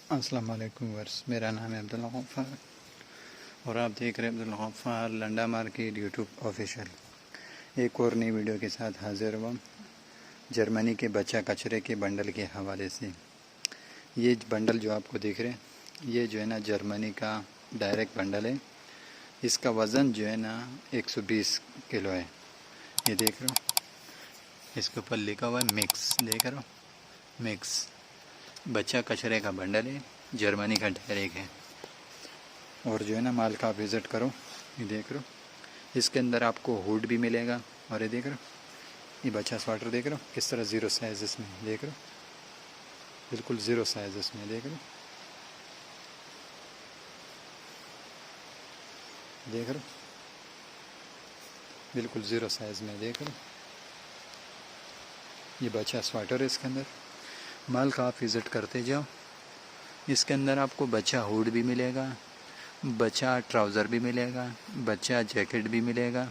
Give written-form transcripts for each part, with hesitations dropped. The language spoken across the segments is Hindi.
अस्सलाम वालेकुम वर्स, मेरा नाम है अब्दुल गफ्फार और आप देख रहे हैं Abdul Ghaffar Landa market YouTube official. एक और नई वीडियो के साथ हाजिर हुआ जर्मनी के बच्चा कचरे के बंडल के हवाले से। ये बंडल जो आपको दिख रहे हैं, ये जो है ना जर्मनी का डायरेक्ट बंडल है। इसका वज़न जो है ना 120 किलो है। ये देख रहे हो, इसके ऊपर लिखा हुआ है मिक्स, देख रहे हो, मिक्स बच्चा कचरे का बंडल है, जर्मनी का डायरेक्ट है। और जो है ना माल का आप विज़िट करो। ये देख रहे हो, इसके अंदर आपको हुड भी मिलेगा। और ये देख रहे हो, ये बच्चा स्वेटर देख रहे हो किस तरह ज़ीरो साइज़ इसमें, देख रहे हो, बिल्कुल ज़ीरो साइज़ इसमें, देख रहे हो, देख रहे हो, बिल्कुल ज़ीरो साइज़ में, देख रहे हो। ये बच्चा स्वेटर है, इसके अंदर माल का आप विज़िट करते जाओ। इसके अंदर आपको बच्चा हुड भी मिलेगा, बच्चा ट्राउज़र भी मिलेगा, बच्चा जैकेट भी मिलेगा।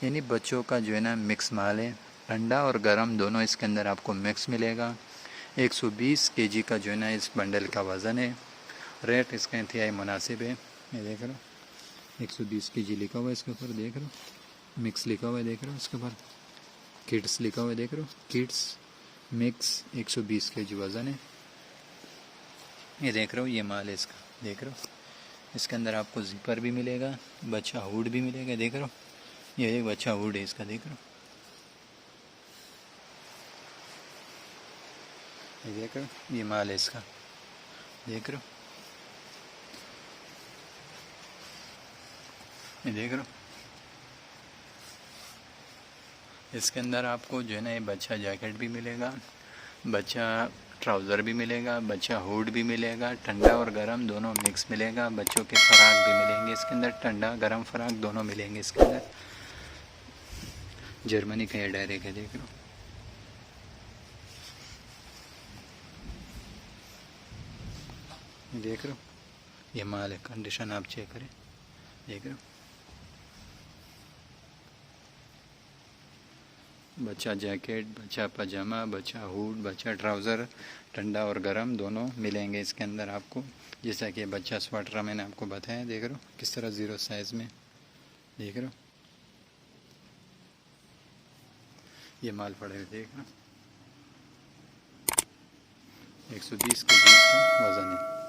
यानी बच्चों का जो है ना मिक्स माल है, ठंडा और गर्म दोनों इसके अंदर आपको मिक्स मिलेगा। 120 केजी का जो है ना इस बंडल का वज़न है। रेट इसका इंतहाई मुनासिब है। ये देख रहे हो, 120 केजी लिखा हुआ है इसके ऊपर, देख रहे हो, मिक्स लिखा हुआ है, देख रहे हो, इसके ऊपर किड्स लिखा हुआ है, देख रहे हो, किड्स मिक्स 120 केजी वज़न है। ये देख रहे हो, ये माल है इसका, देख रहे हो, इसके अंदर आपको जिपर भी मिलेगा, बच्चा हुड भी मिलेगा, देख रहे हो, ये एक बच्चा हुड है इसका, देख रहे हो, ये देख रहे हो, ये माल है इसका, देख रहे हो, ये देख रहे हो। इसके अंदर आपको जो है ना ये बच्चा जैकेट भी मिलेगा, बच्चा ट्राउज़र भी मिलेगा, बच्चा हुड भी मिलेगा, ठंडा और गर्म दोनों मिक्स मिलेगा। बच्चों के फ़राक भी मिलेंगे इसके अंदर, ठंडा गर्म फ़राक दोनों मिलेंगे इसके अंदर। जर्मनी का ये डायरेक्ट है, देख लो, देख लो, ये माल है, कंडीशन आप चेक करें, देख लो, बच्चा जैकेट, बच्चा पजामा, बच्चा हुड, बच्चा ट्राउज़र, ठंडा और गर्म दोनों मिलेंगे इसके अंदर आपको। जैसा कि बच्चा स्वेटर मैंने आपको बताया, देख रहे हो किस तरह ज़ीरो साइज़ में, देख रहे हो, ये माल पड़े हुए, देख रहे हो, 120 केजी इसका वज़न है।